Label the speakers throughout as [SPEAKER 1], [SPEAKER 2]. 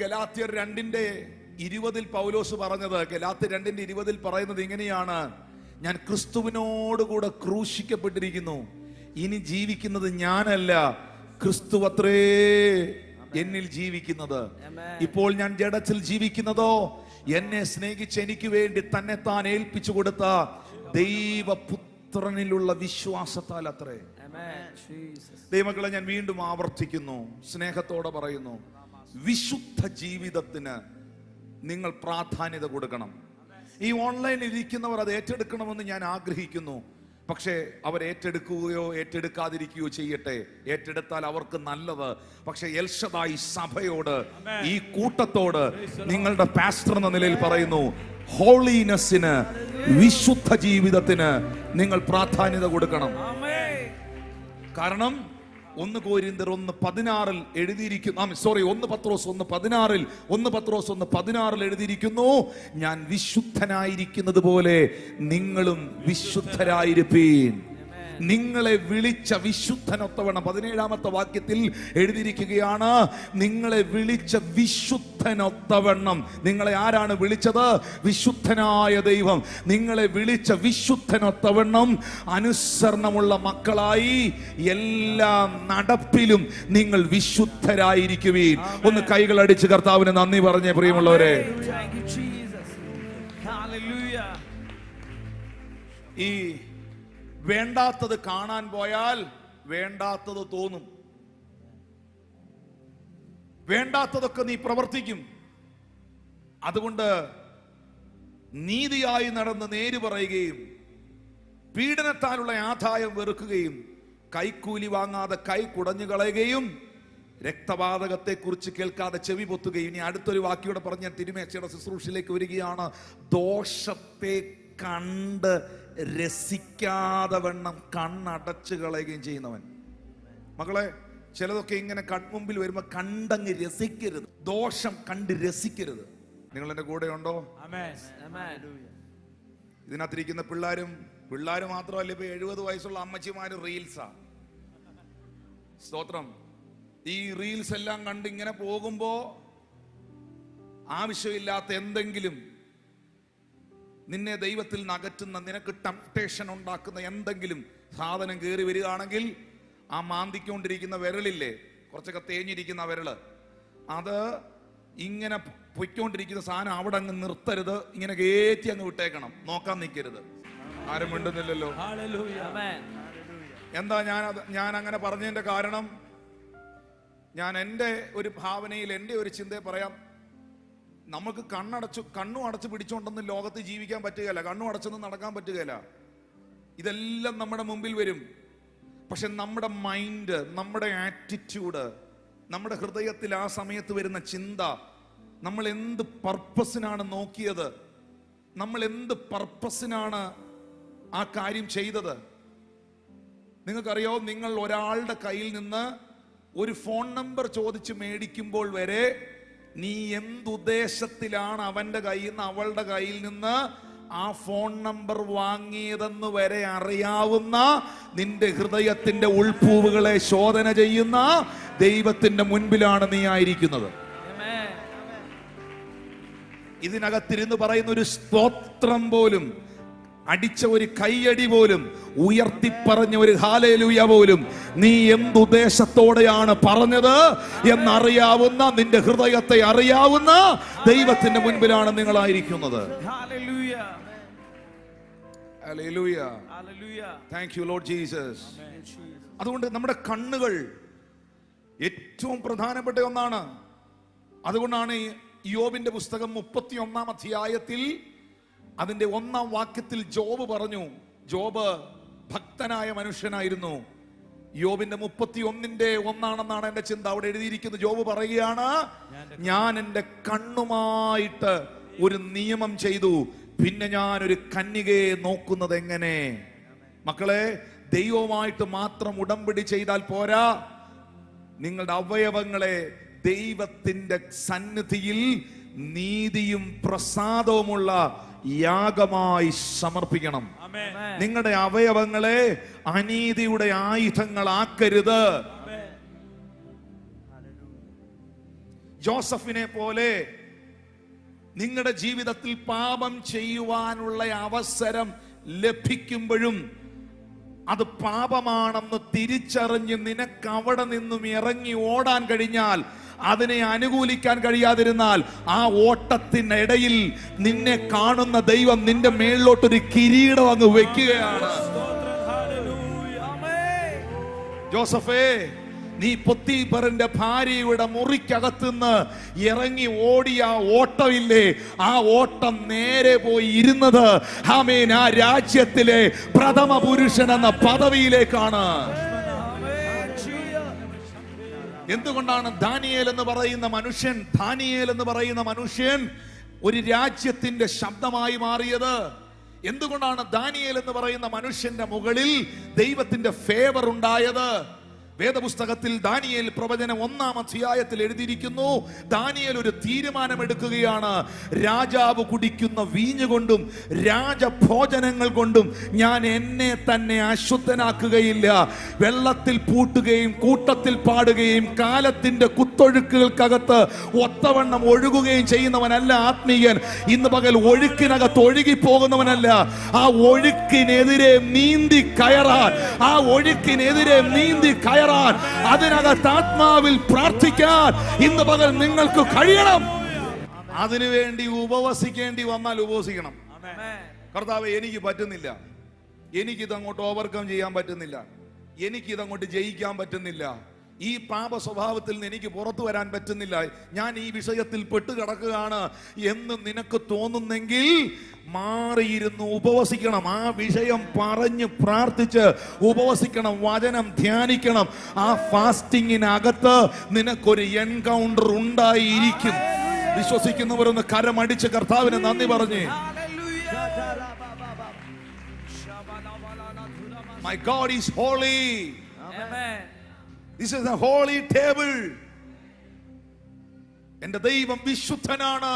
[SPEAKER 1] ഗലാത്യർ 2:20 പൗലോസ് പറഞ്ഞത്, ഗലാത്യർ 2:20 പറയുന്നത് ഇങ്ങനെയാണ്: ഞാൻ ക്രിസ്തുവിനോടുകൂടെ ക്രൂശിക്കപ്പെട്ടിരിക്കുന്നു, ഇനി ജീവിക്കുന്നത് ഞാനല്ല, ക്രിസ്തു അത്രേ എന്നിൽ ജീവിക്കുന്നത്. ഇപ്പോൾ ഞാൻ ജഡത്തിൽ ജീവിക്കുന്നതോ എന്നെ സ്നേഹിച്ച് എനിക്ക് വേണ്ടി തന്നെ താൻ ഏൽപ്പിച്ചു കൊടുത്ത ദൈവപുത്രനിലുള്ള വിശ്വാസത്താൽ അത്രേ. ദൈവമക്കളെ, ഞാൻ വീണ്ടും ആവർത്തിക്കുന്നു, സ്നേഹത്തോടെ പറയുന്നു, വിശുദ്ധ ജീവിതത്തിന് നിങ്ങൾ പ്രാധാന്യത കൊടുക്കണം. ഈ ഓൺലൈനിൽ ഇരിക്കുന്നവർ അത് ഏറ്റെടുക്കണമെന്ന് ഞാൻ ആഗ്രഹിക്കുന്നു. പക്ഷേ അവർ ഏറ്റെടുക്കുകയോ ഏറ്റെടുക്കാതിരിക്കുകയോ ചെയ്യട്ടെ. ഏറ്റെടുത്താൽ അവർക്ക് നല്ലത്. പക്ഷെ എൽ ഷദായി സഭയോട്, ഈ കൂട്ടത്തോട് നിങ്ങളുടെ പാസ്റ്റർ എന്ന നിലയിൽ പറയുന്നു, ഹോളിനെസ്സിന്, വിശുദ്ധ ജീവിതത്തിന് നിങ്ങൾ പ്രാധാന്യത കൊടുക്കണം. കാരണം 1 കൊരിന്ത്യർ 1:16 എഴുതിയിരിക്കുന്നു, 1 പത്രോസ് 1:16 എഴുതിയിരിക്കുന്നു, ഞാൻ വിശുദ്ധനായിരിക്കുന്നത് പോലെ നിങ്ങളും വിശുദ്ധരായിരിപ്പീൻ. നിങ്ങളെ വിളിച്ച വിശുദ്ധനൊത്തവണ്ണം 17ാമത്തെ വാക്യത്തിൽ എഴുതിയിരിക്കുകയാണ്, നിങ്ങളെ വിളിച്ച വിശുദ്ധനൊത്തവണ്ണം. നിങ്ങളെ ആരാണ് വിളിച്ചത്? വിശുദ്ധനായ ദൈവം. നിങ്ങളെ വിളിച്ച വിശുദ്ധനൊത്തവണ്ണം അനുസരണമുള്ള മക്കളായി എല്ലാ നടപ്പിലും നിങ്ങൾ വിശുദ്ധരായിരിക്കുവീൻ. ഒന്ന് കൈകൾ അടിച്ച് കർത്താവിന് നന്ദി പറഞ്ഞേ പ്രിയമുള്ളവരെ. ഈ വേണ്ടാത്തത് കാണാൻ പോയാൽ വേണ്ടാത്തത് തോന്നും. വേണ്ടാത്തതൊക്കെ നീ പ്രവർത്തിക്കും. അതുകൊണ്ട് നീതിയായി നടന്ന് നേര് പറയുകയും പീഡനത്താലുള്ള ആദായം വെറുക്കുകയും കൈക്കൂലി വാങ്ങാതെ കൈ കുടഞ്ഞു കളയുകയും രക്തപാതകത്തെ കുറിച്ച് കേൾക്കാതെ ചെവി പൊത്തുകയും. ഇനി അടുത്തൊരു വാക്യോടെ പറഞ്ഞ് ഞാൻ തിരുമേശയുടെ ശുശ്രൂഷയിലേക്ക് വരികയാണ്. ദോഷത്തെ കണ്ട് രസിക്കാതെ വണ്ണം കണ്ണടച്ചു കളയുകയും ചെയ്യുന്നവൻ. മക്കളെ, ചിലതൊക്കെ ഇങ്ങനെ കൺമുമ്പിൽ വരുമ്പോ കണ്ടങ്ങ് രസിക്കരുത്. ദോഷം കണ്ട് രസിക്കരുത്. നിങ്ങൾ എന്റെ കൂടെ ഉണ്ടോ? ഇതിനകത്തിരിക്കുന്ന പിള്ളേര് മാത്രമല്ല, ഇപ്പൊ 70 വയസ്സുള്ള അമ്മച്ചിമാര് റീൽസാ. സ്തോത്രം. ഈ റീൽസ് എല്ലാം കണ്ട് ഇങ്ങനെ പോകുമ്പോ ആവശ്യമില്ലാത്ത എന്തെങ്കിലും നിന്നെ ദൈവത്തിൽ നകറ്റുന്ന, നിനക്ക് ടെംപ്ടേഷൻ ഉണ്ടാക്കുന്ന എന്തെങ്കിലും സാധനം കയറി വരികയാണെങ്കിൽ ആ മാന്തിക്കൊണ്ടിരിക്കുന്ന വിരലില്ലേ, കുറച്ചൊക്കെ തേഞ്ഞിരിക്കുന്ന വിരല്, അത് ഇങ്ങനെ പൊയ്ക്കൊണ്ടിരിക്കുന്ന സാധനം അവിടെ അങ്ങ് നിർത്തരുത്. ഇങ്ങനെ കയറ്റി അങ്ങ് വിട്ടേക്കണം. നോക്കാൻ നിൽക്കരുത്. ആരും മിണ്ടുന്നില്ലല്ലോ. എന്താ ഞാൻ അങ്ങനെ പറഞ്ഞതിന്റെ കാരണം? ഞാൻ എൻ്റെ ഒരു ഭാവനയിൽ, എൻ്റെ ഒരു ചിന്തയെ പറയാം. നമുക്ക് കണ്ണും അടച്ച് പിടിച്ചുകൊണ്ടൊന്നും ലോകത്ത് ജീവിക്കാൻ പറ്റുകയില്ല. കണ്ണും അടച്ചൊന്നും നടക്കാൻ പറ്റുകയില്ല. ഇതെല്ലാം നമ്മുടെ മുമ്പിൽ വരും. പക്ഷെ നമ്മുടെ മൈൻഡ്, നമ്മുടെ ആറ്റിറ്റ്യൂഡ്, നമ്മുടെ ഹൃദയത്തിൽ ആ സമയത്ത് വരുന്ന ചിന്ത, നമ്മൾ എന്ത് പർപ്പസിനാണ് നോക്കിയത്, നമ്മൾ എന്ത് പർപ്പസിനാണ് ആ കാര്യം ചെയ്തത്. നിങ്ങൾക്കറിയോ, നിങ്ങൾ ഒരാളുടെ കയ്യിൽ നിന്ന് ഒരു ഫോൺ നമ്പർ ചോദിച്ച് മേടിക്കുമ്പോൾ വരെ നീ എന്തുദ്ദേശത്തിലാണ് അവന്റെ കയ്യിൽ നിന്ന്, അവളുടെ കയ്യിൽ നിന്ന് ആ ഫോൺ നമ്പർ വാങ്ങിയതെന്ന് വരെ അറിയാവുന്ന, നിന്റെ ഹൃദയത്തിന്റെ ഉൾപ്പൂവുകളെ ശോധന ചെയ്യുന്ന ദൈവത്തിന്റെ മുൻപിലാണ് നീ ആയിരിക്കുന്നത്. ഇതിനകത്തിരുന്ന് പറയുന്ന ഒരു സ്തോത്രം പോലും, അടിച്ച ഒരു കൈയടി പോലും, ഉയർത്തിപ്പറഞ്ഞ ഒരു ഹല്ലേലൂയ പോലും നീ എന്തുദ്ദേശത്തോടെയാണ് പറഞ്ഞത് എന്നറിയാവുന്ന, നിന്റെ ഹൃദയത്തെ അറിയാവുന്ന ദൈവത്തിന്റെ മുൻപിലാണ് നിങ്ങളായിരിക്കുന്നത്. Hallelujah. Thank you Lord Jesus. അതുകൊണ്ട് നമ്മുടെ കണ്ണുകൾ ഏറ്റവും പ്രധാനപ്പെട്ട ഒന്നാണ്. അതുകൊണ്ടാണ് യോബിന്റെ പുസ്തകം 31-ാം അധ്യായത്തിൽ അതിന്റെ 1-ാം വാക്യത്തിൽ ജോബ് പറഞ്ഞു. ജോബ് ഭക്തനായ മനുഷ്യനായിരുന്നു. യോബിന്റെ 31:1 എന്റെ ചിന്ത. അവിടെ എഴുതിയിരിക്കുന്നത്, ജോബ് പറയുകയാണ്, ഞാൻ എന്റെ കണ്ണുമായിട്ട് ഒരു നിയമം ചെയ്തു, പിന്നെ ഞാൻ ഒരു കന്യകയെ നോക്കുന്നത് എങ്ങനെ? മക്കളെ, ദൈവവുമായിട്ട് മാത്രം ഉടമ്പടി ചെയ്താൽ പോരാ. നിങ്ങളുടെ അവയവങ്ങളെ ദൈവത്തിന്റെ സന്നിധിയിൽ നീതിയും പ്രസാദവുമുള്ള യാഗമായി സമർപ്പിക്കണം. നിങ്ങളുടെ അവയവങ്ങളെ അനീതിയുടെ ആയുധങ്ങളാക്കരുത്. ജോസഫിനെ പോലെ നിങ്ങളുടെ ജീവിതത്തിൽ പാപം ചെയ്യുവാനുള്ള അവസരം ലഭിക്കുമ്പോഴും അത് പാപമാണെന്ന് തിരിച്ചറിഞ്ഞ് നിനക്ക് അവിടെ നിന്നും ഇറങ്ങി ഓടാൻ കഴിഞ്ഞാൽ, അതിനെ അനുകൂലിക്കാൻ കഴിയാതിരുന്നാൽ, ആ ഓട്ടത്തിനിടയിൽ നിന്നെ കാണുന്ന ദൈവം നിന്റെ മേളിലോട്ടൊരു കിരീടം അങ്ങ് വെക്കുകയാണ്. ജോസഫേ, നീ പൊത്തീഫറിന്റെ ഭാര്യയുടെ മുറിക്കകത്തുനിന്ന് ഇറങ്ങി ഓടിയ ഓട്ടമില്ലേ, ആ ഓട്ടം നേരെ പോയി ഇരുന്നത് ആമേൻ ആ രാജ്യത്തിലെ പ്രഥമ പുരുഷൻ എന്ന പദവിയിലേക്കാണ്. എന്തുകൊണ്ടാണ് ദാനിയേൽ എന്ന് പറയുന്ന മനുഷ്യൻ ഒരു രാജ്യത്തിന്റെ ശബ്ദമായി മാറിയത്? എന്തുകൊണ്ടാണ് ദാനിയേൽ എന്ന് പറയുന്ന മനുഷ്യന്റെ മുകളിൽ ദൈവത്തിന്റെ ഫേവർ ഉണ്ടായത്? വേദപുസ്തകത്തിൽ ദാനിയേൽ പ്രവചനം 1-ാം അധ്യായത്തിൽ എഴുതിയിരിക്കുന്നു, ദാനിയേൽ ഒരു തീരുമാനമെടുക്കുകയാണ്. രാജാവ് കുടിക്കുന്ന വീഞ്ഞ് കൊണ്ടും രാജഭോജനങ്ങൾ കൊണ്ടും ഞാൻ എന്നെ തന്നെ അശുദ്ധനാക്കുകയില്ല. വെള്ളത്തിൽ പൂട്ടുകയും കൂട്ടത്തിൽ പാടുകയും കാലത്തിന്റെ കുത്തൊഴുക്കുകൾക്കകത്ത് ഒത്തവണ്ണം ഒഴുകുകയും ചെയ്യുന്നവനല്ല ആത്മീയൻ. ഇന്ന് പകൽ ഒഴുക്കിനകത്ത് ഒഴുകിപ്പോകുന്നവനല്ല, ആ ഒഴുക്കിനെതിരെ നീന്തി കയറാൻ, അതിനകത്ത് ആത്മാവിൽ പ്രാർത്ഥിക്കാൻ ഇന്ന് പകൽ നിങ്ങൾക്ക് കഴിയണം. അതിനുവേണ്ടി ഉപവസിക്കേണ്ടി വന്നാൽ ഉപവസിക്കണം. കർത്താവേ, എനിക്ക് പറ്റുന്നില്ല, എനിക്കിതങ്ങോട്ട് ഓവർകം ചെയ്യാൻ പറ്റുന്നില്ല, എനിക്കിതങ്ങോട്ട് ജയിക്കാൻ പറ്റുന്നില്ല, ഈ പാപ സ്വഭാവത്തിൽ നിന്ന് എനിക്ക് പുറത്തു വരാൻ പറ്റുന്നില്ല, ഞാൻ ഈ വിഷയത്തിൽ പെട്ടുകിടക്കുകയാണ് എന്ന് നിനക്ക് തോന്നുന്നെങ്കിൽ മാറിയിരുന്ന് ഉപവസിക്കണം. ആ വിഷയം പറഞ്ഞ് പ്രാർത്ഥിച്ച് ഉപവസിക്കണം, വചനം ധ്യാനിക്കണം. ആ ഫാസ്റ്റിങ്ങിനകത്ത് നിനക്കൊരു എൻകൗണ്ടർ ഉണ്ടായിരിക്കും. വിശ്വസിക്കുന്നവരൊന്ന് കരമടിച്ച് കർത്താവിന് നന്ദി പറഞ്ഞേ. My God is holy. Amen. This is a holy table. എന്റെ ദൈവം വിശുദ്ധനാണ്.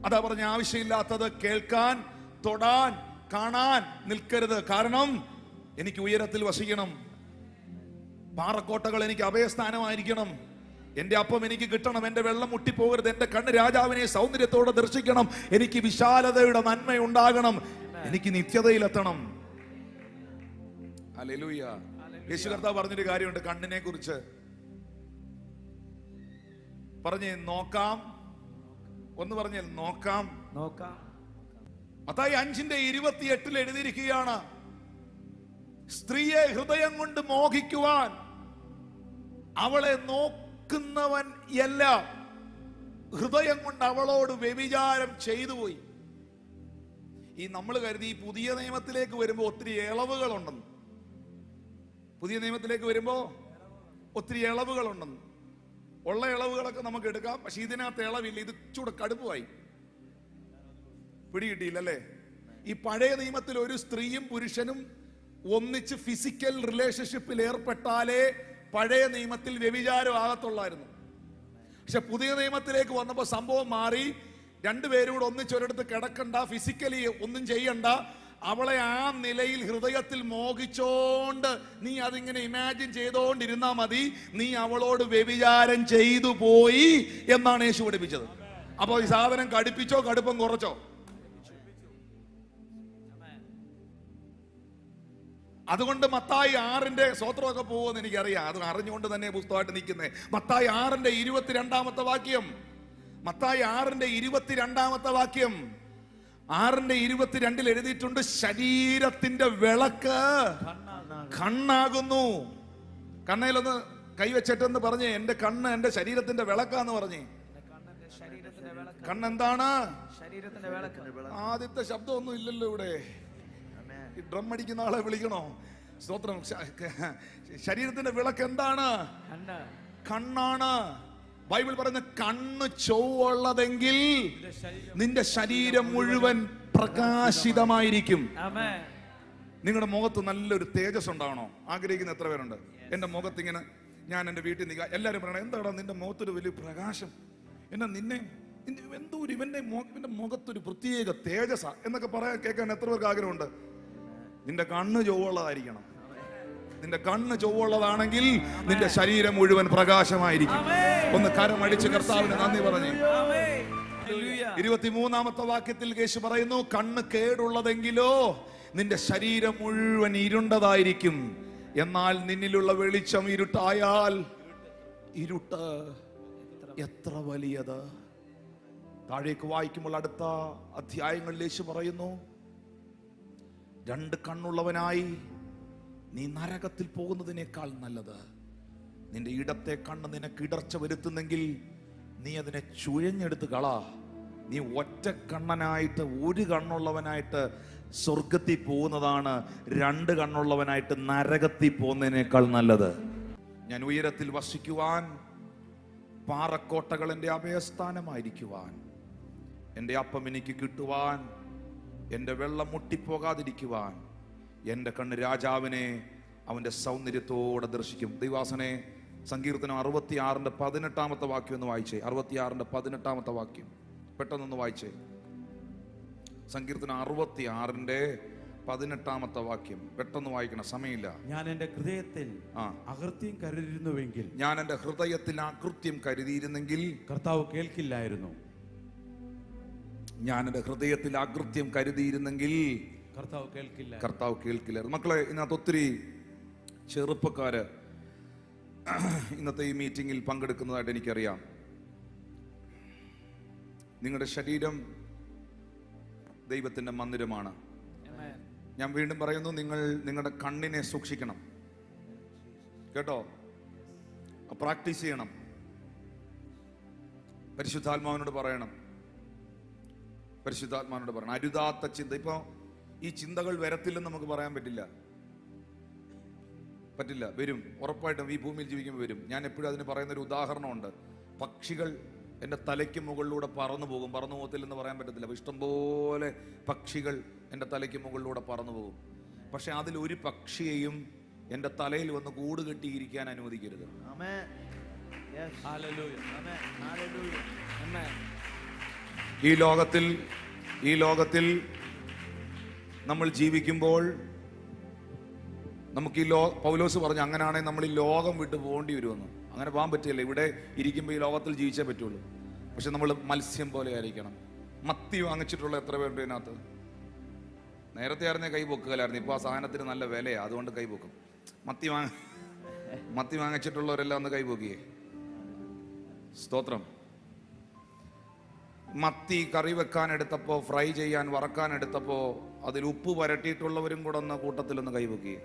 [SPEAKER 1] അതാ പറഞ്ഞ ആവശ്യമില്ലാത്തത് കേൾക്കാൻ, തൊടാൻ, കാണാൻ നിൽക്കരുത്. കാരണം എനിക്ക് ഉയരത്തിൽ വസിക്കണം, പാറക്കോട്ടകൾ എനിക്ക് അഭയസ്ഥാനമായിരിക്കണം, എന്റെ അപ്പം എനിക്ക് കിട്ടണം, എന്റെ വെള്ളം മുട്ടിപ്പോകരുത്, എന്റെ കണ്ണ് രാജാവിനെ സൗന്ദര്യത്തോടെ ദർശിക്കണം, എനിക്ക് വിശാലതയുടെ നന്മ ഉണ്ടാകണം, എനിക്ക് നിത്യതയിലെത്തണം. ഹല്ലേലൂയ. യേശു കർത്താവ് പറഞ്ഞൊരു കാര്യമുണ്ട് കണ്ണിനെ കുറിച്ച്. പറഞ്ഞേ നോക്കാം. ഒന്ന് പറഞ്ഞേ നോക്കാം. മത്തായി 5:28 എഴുതിയിരിക്കുകയാണ്, സ്ത്രീയെ ഹൃദയം കൊണ്ട് മോഹിക്കുവാൻ അവളെ നോക്കുന്നവൻ എല്ലാം ഹൃദയം കൊണ്ട് അവളോട് വ്യഭിചാരം ചെയ്തു പോയി. ഈ നമ്മൾ കരുതി ഈ പുതിയ നിയമത്തിലേക്ക് വരുമ്പോ ഒത്തിരി ഇളവുകളുണ്ടെന്ന്. പുതിയ നിയമത്തിലേക്ക് വരുമ്പോ ഒത്തിരി ഇളവുകളുണ്ടെന്ന്. ഉള്ള ഇളവുകളൊക്കെ നമുക്ക് എടുക്കാം, പക്ഷെ ഇതിനകത്ത് ഇളവില്ല, ഇത് ചൂടെ കടുപ്പമായി. പിടികിട്ടിയില്ലല്ലേ? ഈ പഴയ നിയമത്തിൽ ഒരു സ്ത്രീയും പുരുഷനും ഒന്നിച്ച് ഫിസിക്കൽ റിലേഷൻഷിപ്പിൽ ഏർപ്പെട്ടാലേ പഴയ നിയമത്തിൽ വ്യഭിചാരം ആകത്തുള്ളായിരുന്നു. പക്ഷെ പുതിയ നിയമത്തിലേക്ക് വന്നപ്പോൾ സംഭവം മാറി. രണ്ടുപേരും കൂടെ ഒന്നിച്ചൊരിടത്ത് കിടക്കണ്ട, ഫിസിക്കലി ഒന്നും ചെയ്യണ്ട, അവളെ ആ നിലയിൽ ഹൃദയത്തിൽ മോഹിച്ചോണ്ട് നീ അതിങ്ങനെ ഇമാജിൻ ചെയ്തോണ്ടിരുന്നാ മതി, നീ അവളോട് വ്യഭിചാരം ചെയ്തു പോയി എന്നാണ് യേശു പഠിപ്പിച്ചത്. അപ്പൊ ഈ സാധനം കടുപ്പിച്ചോ കടുപ്പം കുറച്ചോ? അതുകൊണ്ട് മത്തായി 6 സ്വത്രമൊക്കെ പോകുമെന്ന് എനിക്കറിയാം, അത് അറിഞ്ഞുകൊണ്ട് തന്നെ പുസ്തകമായിട്ട് നിൽക്കുന്നത്. മത്തായി 6:22 വാക്യം, മത്തായി 6:22 വാക്യം, 6:22 എഴുതിയിട്ടുണ്ട്, ശരീരത്തിന്റെ വിളക്ക് കണ്ണാകുന്നു. കണ്ണയിലൊന്ന് കൈവച്ചിട്ടെന്ന് പറഞ്ഞേ, എന്റെ കണ്ണ് എന്റെ ശരീരത്തിന്റെ വിളക്കാന്ന് പറഞ്ഞേ. കണ്ണെന്താണ്? ആദ്യത്തെ ശബ്ദമൊന്നും ഇല്ലല്ലോ ഇവിടെ. ഡ്രം അടിക്കുന്ന ആളെ വിളിക്കണോ? സ്തോത്രം. ശരീരത്തിന്റെ വിളക്ക് എന്താണ്? കണ്ണാണ്. ബൈബിൾ പറയുന്ന കണ്ണ് ചൊവ്വുള്ളതെങ്കിൽ നിന്റെ ശരീരം മുഴുവൻ പ്രകാശിതമായിരിക്കും. നിങ്ങളുടെ മുഖത്ത് നല്ലൊരു തേജസ് ഉണ്ടാവണോ? ആഗ്രഹിക്കുന്ന എത്ര പേരുണ്ട്? എന്റെ മുഖത്ത് ഇങ്ങനെ, ഞാൻ എന്റെ വീട്ടിൽ നിൽക്കുക, എല്ലാവരും പറയണം, എന്താടാ നിന്റെ മുഖത്തൊരു വലിയ പ്രകാശം, എന്നാ നിന്നെ എന്തോ ഒരു ഇവന്റെ മുഖത്തൊരു പ്രത്യേക തേജസ്സാ എന്നൊക്കെ പറയാൻ കേൾക്കാൻ എത്ര പേർക്ക് ആഗ്രഹമുണ്ട്? നിന്റെ കണ്ണ് ചൊവ്വുള്ളതായിരിക്കണം. നിന്റെ കണ്ണ് ചൊവ്വുള്ളതാണെങ്കിൽ നിന്റെ ശരീരം മുഴുവൻ പ്രകാശമായിരിക്കും. ഒന്ന് കരമടിച്ച് കർത്താവിന് നന്ദി പറഞ്ഞേ. 23-ാമത്തെ വാക്യത്തിൽ യേശു പറയുന്നു, കണ്ണ് കേടുള്ളതെങ്കിലോ നിന്റെ ശരീരം മുഴുവൻ ഇരുണ്ടതായിരിക്കും. എന്നാൽ നിന്നിലുള്ള വെളിച്ചം ഇരുട്ടായാൽ ഇരുട്ട് എത്ര വലിയത്. താഴേക്ക് വായിക്കുമ്പോൾ അടുത്ത അധ്യായങ്ങളിൽ യേശു പറയുന്നു, 2 കണ്ണുള്ളവനായി നീ നരകത്തിൽ പോകുന്നതിനേക്കാൾ നല്ലത്. നിന്റെ ഇടത്തെ കണ്ണ് നിനക്ക് ഇടർച്ച വരുത്തുന്നെങ്കിൽ നീ അതിനെ ചുഴഞ്ഞെടുത്ത് കളാ. നീ ഒറ്റ കണ്ണനായിട്ട്, 1 കണ്ണുള്ളവനായിട്ട് സ്വർഗത്തിൽ പോകുന്നതാണ് 2 കണ്ണുള്ളവനായിട്ട് നരകത്തിൽ പോകുന്നതിനേക്കാൾ നല്ലത്. ഞാൻ ഉയരത്തിൽ വസിക്കുവാൻ, പാറക്കോട്ടകൾ എൻ്റെ അഭയസ്ഥാനമായിരിക്കുവാൻ, എൻ്റെ അപ്പം എനിക്ക് കിട്ടുവാൻ, എൻ്റെ വെള്ളം മുട്ടിപ്പോകാതിരിക്കുവാൻ എൻ്റെ കണ്ണ് രാജാവിനെ അവൻ്റെ സൗന്ദര്യത്തോടെ ദർശിക്കും. ദൈവാസനെ സങ്കീർത്തനം 66-ന്റെ 18-ാമത്തെ വാക്യം ഒന്ന് വായിച്ചേ. 66-ന്റെ 18-ാമത്തെ വാക്യം പെട്ടെന്നൊന്ന് വായിച്ചേ. സങ്കീർത്തനം 66-ന്റെ 18-ാമത്തെ വാക്യം പെട്ടെന്ന് വായിക്കണം, സമയമില്ല.
[SPEAKER 2] ഞാൻ എൻ്റെ ഹൃദയത്തിൽ അകൃത്യം കരുതിയിരുന്നുവെങ്കിൽ,
[SPEAKER 1] ഞാൻ എൻ്റെ ഹൃദയത്തിൽ അകൃത്യം കരുതിയിരുന്നെങ്കിൽ
[SPEAKER 2] കർത്താവ് കേൾക്കില്ലായിരുന്നു.
[SPEAKER 1] ഞാൻ എൻ്റെ ഹൃദയത്തിൽ അകൃത്യം കരുതിയിരുന്നെങ്കിൽ
[SPEAKER 2] കർത്താവ്
[SPEAKER 1] കേൾക്കില്ലായിരുന്നു. മക്കളെ, ഇതിനകത്ത് ഒത്തിരി ചെറുപ്പക്കാര് ഇന്നത്തെ ഈ മീറ്റിംഗിൽ പങ്കെടുക്കുന്നതായിട്ട് എനിക്കറിയാം. നിങ്ങളുടെ ശരീരം ദൈവത്തിന്റെ മന്ദിരമാണ്. ഞാൻ വീണ്ടും പറയുന്നു, നിങ്ങൾ നിങ്ങളുടെ കണ്ണിനെ സൂക്ഷിക്കണം കേട്ടോ. പ്രാക്ടീസ് ചെയ്യണം. പരിശുദ്ധാത്മാവിനോട് പറയണം. അരുതാത്ത ചിന്ത. ഇപ്പൊ ഈ ചിന്തകൾ വരത്തില്ലെന്ന് നമുക്ക് പറയാൻ പറ്റില്ല. വരും, ഉറപ്പായിട്ടും ഈ ഭൂമിയിൽ ജീവിക്കുമ്പോൾ വരും. ഞാൻ എപ്പോഴും അതിന് പറയുന്നൊരു ഉദാഹരണമുണ്ട്. പക്ഷികൾ എൻ്റെ തലയ്ക്ക് മുകളിലൂടെ പറന്നു പോകും. പറന്നു പോകത്തില്ലെന്ന് പറയാൻ പറ്റത്തില്ല. അപ്പോൾ ഇഷ്ടംപോലെ പക്ഷികൾ എൻ്റെ തലയ്ക്ക് മുകളിലൂടെ പറന്നു പോകും. പക്ഷെ അതിലൊരു പക്ഷിയെയും എൻ്റെ തലയിൽ വന്ന് കൂട് കെട്ടിയിരിക്കാൻ അനുവദിക്കരുത്. ഈ ലോകത്തിൽ നമ്മൾ ജീവിക്കുമ്പോൾ നമുക്ക് പൗലോസ് പറഞ്ഞു, അങ്ങനെയാണെങ്കിൽ നമ്മൾ ഈ ലോകം വിട്ട് പോകേണ്ടി വരുമെന്ന്. അങ്ങനെ പോകാൻ പറ്റില്ല. ഇവിടെ ഇരിക്കുമ്പോൾ ഈ ലോകത്തിൽ ജീവിച്ചേ പറ്റുള്ളൂ. പക്ഷെ നമ്മൾ മത്സ്യം പോലെ ആയിരിക്കണം. മത്തി വാങ്ങിച്ചിട്ടുള്ള എത്ര പേരുടെ ഇതിനകത്ത്? നേരത്തെ ആയിരുന്നേ കൈ പൊക്കുകയില്ലായിരുന്നു. ഇപ്പോൾ ആ സാധനത്തിന് നല്ല വിലയാണ്, അതുകൊണ്ട് കൈ പൊക്കും. മത്തി വാങ്ങിച്ചിട്ടുള്ളവരെല്ലാം ഒന്ന് കൈ പൊക്കിയേ. സ്തോത്രം. മത്തി കറി വെക്കാൻ എടുത്തപ്പോ, ഫ്രൈ ചെയ്യാൻ, വറക്കാൻ എടുത്തപ്പോ അതിൽ ഉപ്പ് പരട്ടിയിട്ടുള്ളവരും കൂടെ ഒന്ന് കൂട്ടത്തിലൊന്ന് കൈപൊക്കി.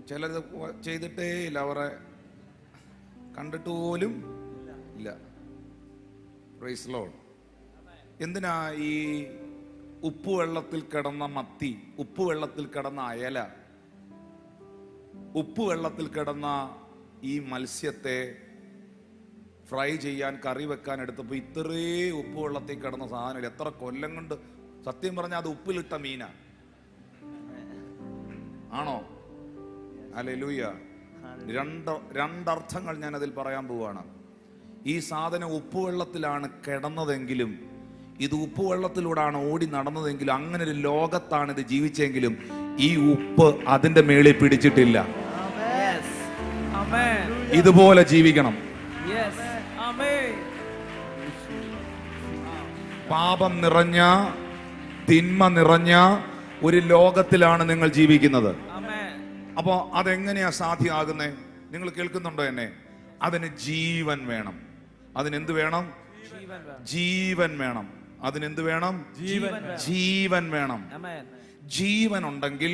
[SPEAKER 1] ചിലത് ചെയ്തിട്ടേ ഇല്ല, അവരെ കണ്ടിട്ട് പോലും ഇല്ല. Praise lord. എന്തിനാ ഈ ഉപ്പുവെള്ളത്തിൽ കിടന്ന മത്തി, ഉപ്പുവെള്ളത്തിൽ കിടന്ന അയല, ഉപ്പുവെള്ളത്തിൽ കിടന്ന ഈ മത്സ്യത്തെ ഫ്രൈ ചെയ്യാൻ, കറി വെക്കാൻ എടുത്തപ്പോൾ ഇത്രേ ഉപ്പ് വെള്ളത്തിൽ കിടന്ന സാധനം എത്ര കൊല്ലം കൊണ്ട്, സത്യം പറഞ്ഞാൽ അത് ഉപ്പിലിട്ട മീനാ ആണോ? ഹല്ലേലൂയ. രണ്ടർത്ഥങ്ങൾ ഞാൻ അതിൽ പറയാൻ പോവാണ്. ഈ സാധനം ഉപ്പുവെള്ളത്തിലാണ് കിടന്നതെങ്കിലും, ഇത് ഉപ്പുവെള്ളത്തിലൂടെയാണ് ഓടി നടന്നതെങ്കിലും, അങ്ങനെ ഒരു ലോകത്താണ് ഇത് ജീവിച്ചെങ്കിലും ഈ ഉപ്പ് അതിന്റെ മേളിൽ പിടിച്ചിട്ടില്ല. ഇതുപോലെ ജീവിക്കണം. പാപം നിറഞ്ഞ, തിന്മ നിറഞ്ഞ ഒരു ലോകത്തിലാണ് നിങ്ങൾ ജീവിക്കുന്നത്. അപ്പോ അതെങ്ങനെയാ സാധ്യമാകുന്നേ? നിങ്ങൾ കേൾക്കുന്നുണ്ടോ എന്നെ? അതിന് ജീവൻ വേണം. അതിനെന്ത് വേണം? ജീവൻ വേണം. അതിനെന്ത് വേണം? ജീവൻ വേണം. ജീവൻ ഉണ്ടെങ്കിൽ,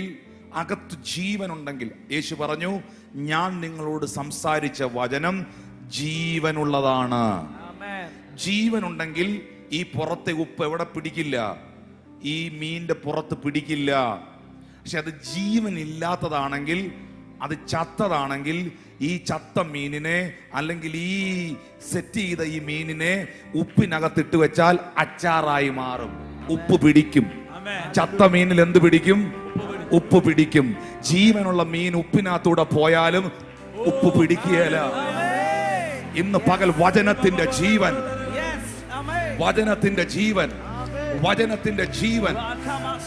[SPEAKER 1] അകത്ത് ജീവൻ ഉണ്ടെങ്കിൽ, യേശു പറഞ്ഞു, ഞാൻ നിങ്ങളോട് സംസാരിച്ച വചനം ജീവനുള്ളതാണ്. ജീവൻ ഉണ്ടെങ്കിൽ ഈ പുറത്തെ ഉപ്പ് എവിടെ പിടിക്കില്ല? ഈ മീനിന്റെ പുറത്ത് പിടിക്കില്ല. പക്ഷെ അത് ജീവൻ ഇല്ലാത്തതാണെങ്കിൽ, അത് ചത്തതാണെങ്കിൽ, ഈ ചത്ത മീനിനെ അല്ലെങ്കിൽ ഈ സെറ്റ് ചെയ്ത ഈ മീനിനെ ഉപ്പിനകത്തിട്ട് വെച്ചാൽ അച്ചാറായി മാറും. ഉപ്പ് പിടിക്കും. ചത്ത മീനിൽ എന്ത് പിടിക്കും? ഉപ്പ് പിടിക്കും. ജീവനുള്ള മീൻ ഉപ്പിനകത്തൂടെ പോയാലും ഉപ്പ് പിടിക്കുകയില്ല. ഇന്ന് പകൽ വചനത്തിന്റെ ജീവൻ, വചനത്തിന്റെ ജീവൻ, വചനത്തിന്റെ ജീവൻ,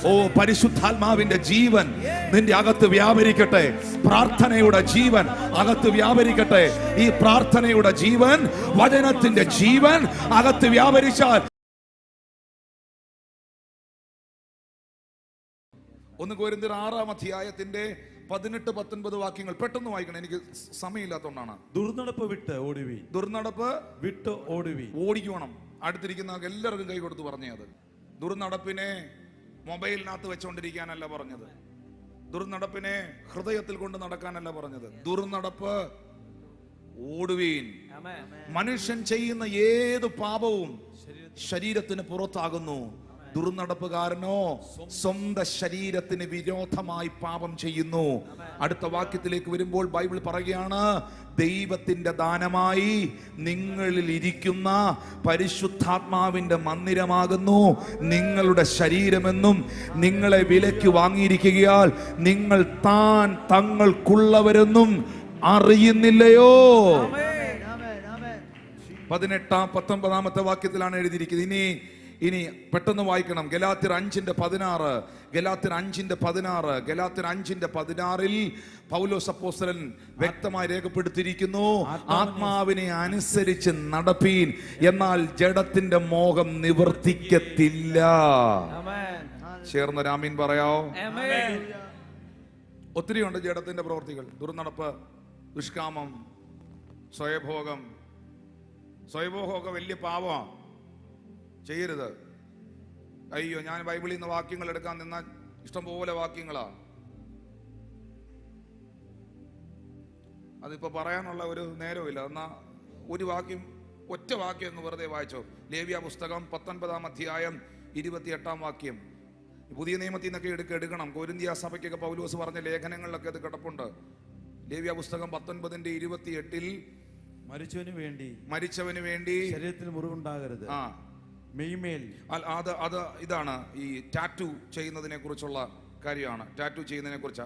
[SPEAKER 1] ഓ പരിശുദ്ധാത്മാവിന്റെ ജീവൻ നിന്റെ അകത്ത് വ്യാപരിക്കട്ടെ. പ്രാർത്ഥനയുടെ ജീവൻ അകത്ത് വ്യാപരിക്കട്ടെ. ഈ പ്രാർത്ഥനയുടെ ജീവൻ, വചനത്തിന്റെ ജീവൻ അകത്ത് വ്യാപരിച്ചാൽ 1 കൊരിന്ത്യർ 6-ാം അധ്യായത്തിന്റെ 18-19 വാക്യങ്ങൾ പെട്ടെന്ന് വായിക്കണം, എനിക്ക് സമയമില്ലാത്തതുകൊണ്ടാണ്.
[SPEAKER 2] ദുർനടപ്പ് വിട്ട് ഓടുവീൻ.
[SPEAKER 1] ദുർനടപ്പ്
[SPEAKER 2] വിട്ട് ഓടുവീൻ.
[SPEAKER 1] ഓടിക്കണം. അടുത്തിരിക്കുന്ന എല്ലാവർക്കും കൈ കൊടുത്ത് പറഞ്ഞേ. അത് ദുർനടപ്പിനെ മൊബൈലിനകത്ത് വെച്ചുകൊണ്ടിരിക്കാനല്ല പറഞ്ഞത്. ദുർനടപ്പിനെ ഹൃദയത്തിൽ കൊണ്ട് നടക്കാനല്ല പറഞ്ഞത്. ദുർനടപ്പ് ഓടുവീൻ. മനുഷ്യൻ ചെയ്യുന്ന ഏത് പാപവും ശരീരത്തിന് പുറത്താകുന്നു. ദുർനടപ്പുകാരനോ സ്വന്തം ശരീരത്തിന് വിരോധമായി പാപം ചെയ്യുന്നു. അടുത്ത വാക്യത്തിലേക്ക് വരുമ്പോൾ ബൈബിൾ പറയുകയാണ്, ദൈവത്തിന്റെ ദാനമായി നിങ്ങളിൽ ഇരിക്കുന്ന പരിശുദ്ധാത്മാവിന്റെ മന്ദിരമാകുന്നു നിങ്ങളുടെ ശരീരമെന്നും നിങ്ങളെ വിലയ്ക്ക് വാങ്ങിയിരിക്കുകയാൽ നിങ്ങൾ താൻ തങ്ങൾക്കുള്ളവരെന്നും അറിയുന്നില്ലയോ? 18-19 വാക്യത്തിലാണ് എഴുതിയിരിക്കുന്നത്. ഇനി പെട്ടെന്ന് വായിക്കണം. ഗലാത്യർ 5:16, ഗലാത്യർ 5:16, ഗലാത്യർ 5:16 പൗലോസ് അപ്പോസ്തലൻ വ്യക്തമായി രേഖപ്പെടുത്തിയിരിക്കുന്നു, ആത്മാവിനെ അനുസരിച്ച് നടപ്പീൻ, എന്നാൽ ജഡത്തിന്റെ മോഹം നിവർത്തിക്കത്തില്ല. ചേർന്ന് ആമീൻ പറയാവോ? ഒത്തിരിയുണ്ട് ജഡത്തിന്റെ പ്രവൃത്തികൾ. ദുർനടപ്പ്, ദുഷ്കാമം, സ്വയഭോഗം. സ്വയഭോഗമൊക്കെ വലിയ പാപമാണ്, ചെയ്യരുത്. അയ്യോ, ഞാൻ ബൈബിളിൽ നിന്ന് വാക്യങ്ങൾ എടുക്കാൻ നിന്നാൽ ഇഷ്ടംപോലെ വാക്യങ്ങളാ. അതിപ്പോ പറയാനുള്ള ഒരു നേരമില്ല. എന്നാ ഒരു വാക്യം, ഒറ്റ വാക്യം എന്ന് വെറുതെ വായിച്ചോ. ലേവ്യ പുസ്തകം 19-ാം അധ്യായം 28-ാം വാക്യം. പുതിയ നിയമത്തിൽ നിന്നൊക്കെ എടുക്കണം. കൊരിന്ത്യ സഭയ്ക്കൊക്കെ പൗലോസ് പറഞ്ഞ ലേഖനങ്ങളിലൊക്കെ അത് കിടപ്പുണ്ട്. ലേവ്യ പുസ്തകം 19:28 മരിച്ചവന് വേണ്ടി
[SPEAKER 2] ശരീരത്തിൽ മുറിവുണ്ടാകരുത്. മെയ്മേൽ
[SPEAKER 1] ഇതാണ് ഈ ടാറ്റു ചെയ്യുന്നതിനെ കുറിച്ചുള്ള കാര്യമാണ്. ടാറ്റു ചെയ്യുന്നതിനെ കുറിച്ച്